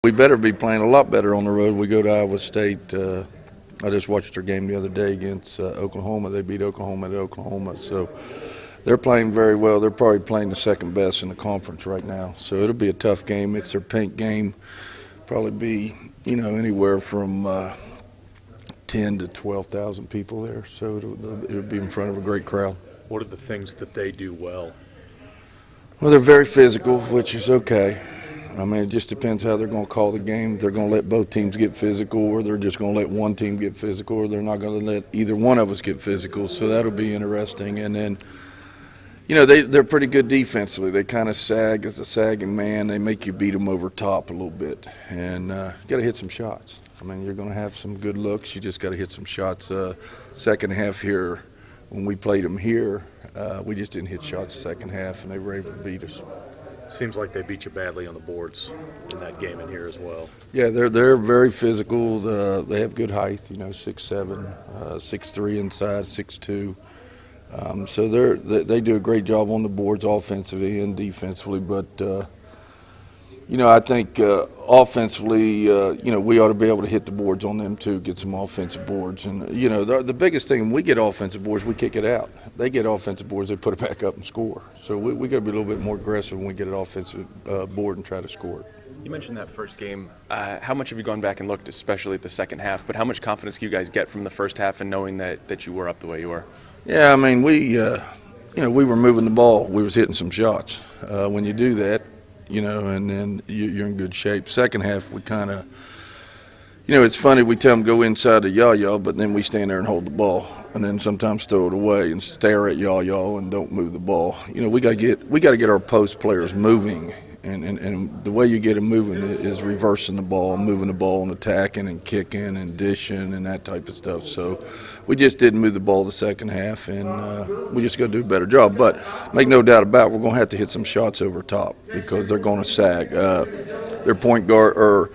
we better be playing a lot better on the road. We go to Iowa State. I just watched their game the other day against Oklahoma. They beat Oklahoma at Oklahoma. So they're playing very well. They're probably playing the second best in the conference right now. So it'll be a tough game. It's their pink game. Probably be, anywhere from 10 to 12,000 people there. So it'll be in front of a great crowd. What are the things that they do well? Well, they're very physical, which is okay. I mean, it just depends how they're going to call the game. If they're going to let both teams get physical, or they're just going to let one team get physical, or they're not going to let either one of us get physical. So that'll be interesting. And then, they're pretty good defensively. They kind of sag as a sagging man. They make you beat them over top a little bit. And you got to hit some shots. I mean, you're going to have some good looks. You just got to hit some shots. Second half here, when we played them here, we just didn't hit shots the second half, and they were able to beat us. Seems like they beat you badly on the boards in that game in here as well. Yeah, they're very physical. They have good height, 6'7", 6'3" inside, 6'2". So they do a great job on the boards offensively and defensively. But, I think offensively, we ought to be able to hit the boards on them too, get some offensive boards. And, the biggest thing, when we get offensive boards, we kick it out. They get offensive boards, they put it back up and score. So we got to be a little bit more aggressive when we get an offensive board and try to score it. You mentioned that first game. How much have you gone back and looked, especially at the second half, but how much confidence do you guys get from the first half and knowing that you were up the way you were? Yeah, I mean, we were moving the ball. We was hitting some shots. When you do that, and then you're in good shape. Second half, we kind of, it's funny, we tell them go inside the yaw-yaw, but then we stand there and hold the ball, and then sometimes throw it away and stare at yaw-yaw and don't move the ball. We got to get our post players moving, and the way you get them moving is reversing the ball, moving the ball and attacking and kicking and dishing and that type of stuff. So we just didn't move the ball the second half, and we just got to do a better job. But make no doubt about it, we're going to have to hit some shots over top because they're going to sag. Their point guard, or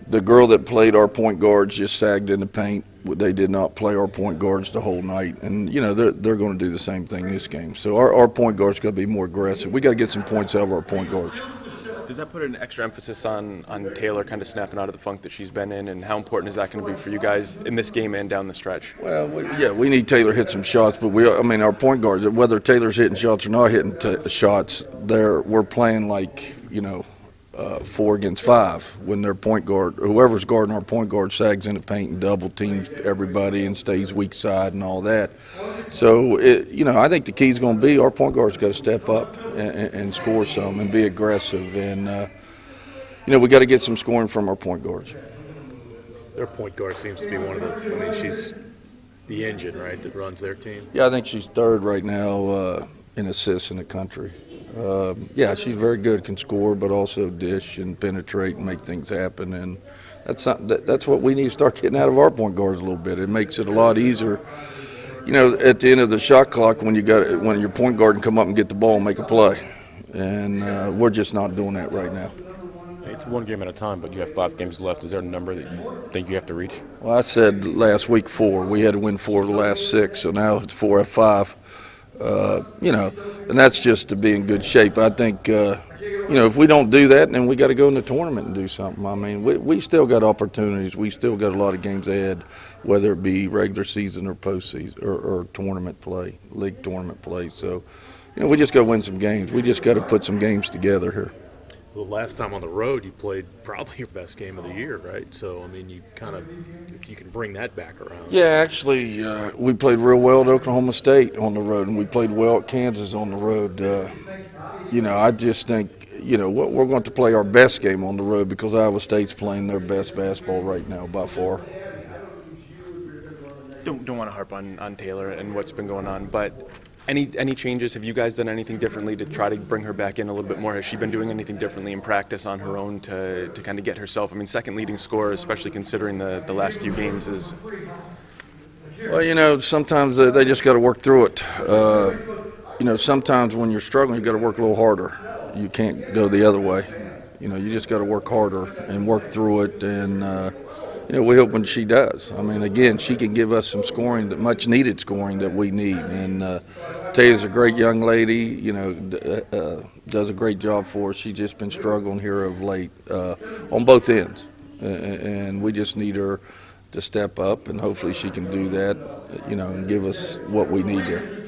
the girl that played our point guards, just sagged in the paint. They did not play our point guards the whole night, and they're going to do the same thing this game. So our point guards got to be more aggressive. We got to get some points out of our point guards. Does that put an extra emphasis on Taylor kind of snapping out of the funk that she's been in, and how important is that going to be for you guys in this game and down the stretch? Well, we need Taylor to hit some shots, but our point guards, whether Taylor's hitting shots or not hitting shots, we're playing like 4 against 5 when their point guard, whoever's guarding our point guard, sags in the paint and double teams everybody and stays weak side and all that. So I think the key is going to be our point guard's got to step up and score some and be aggressive, and we got to get some scoring from our point guards. Their point guard seems to be one of the. She's the engine, right, that runs their team. Yeah, I think she's third right now in assists in the country. She's very good, can score, but also dish and penetrate and make things happen. And that's what we need to start getting out of our point guards a little bit. It makes it a lot easier. At the end of the shot clock, when your point guard can come up and get the ball and make a play, and we're just not doing that right now. It's one game at a time, but you have 5 games left. Is there a number that you think you have to reach? Well, I said last week 4. We had to win 4 of the last 6, so now it's 4 out of 5. And that's just to be in good shape. I think, if we don't do that, then we got to go in the tournament and do something. I mean, we still got opportunities. We still got a lot of games ahead, whether it be regular season or postseason or tournament play, league tournament play. So, we just got to win some games. We just got to put some games together here. The last time on the road, you played probably your best game of the year, right? So, I mean, if you can bring that back around. Yeah, actually, we played real well at Oklahoma State on the road, and we played well at Kansas on the road. I just think, we're going to play our best game on the road because Iowa State's playing their best basketball right now by far. Don't want to harp on Taylor and what's been going on, but any changes? Have you guys done anything differently to try to bring her back in a little bit more? Has she been doing anything differently in practice on her own to kind of get herself? I mean, second leading scorer, especially considering the last few games, is. Well, sometimes they just got to work through it. Sometimes when you're struggling, you got to work a little harder. You can't go the other way. You just got to work harder and work through it, and we hope when she does. I mean, again, she can give us some scoring, much needed scoring that we need. And Taya's a great young lady. does a great job for us. She's just been struggling here of late on both ends, and we just need her to step up, and hopefully she can do that, and give us what we need there.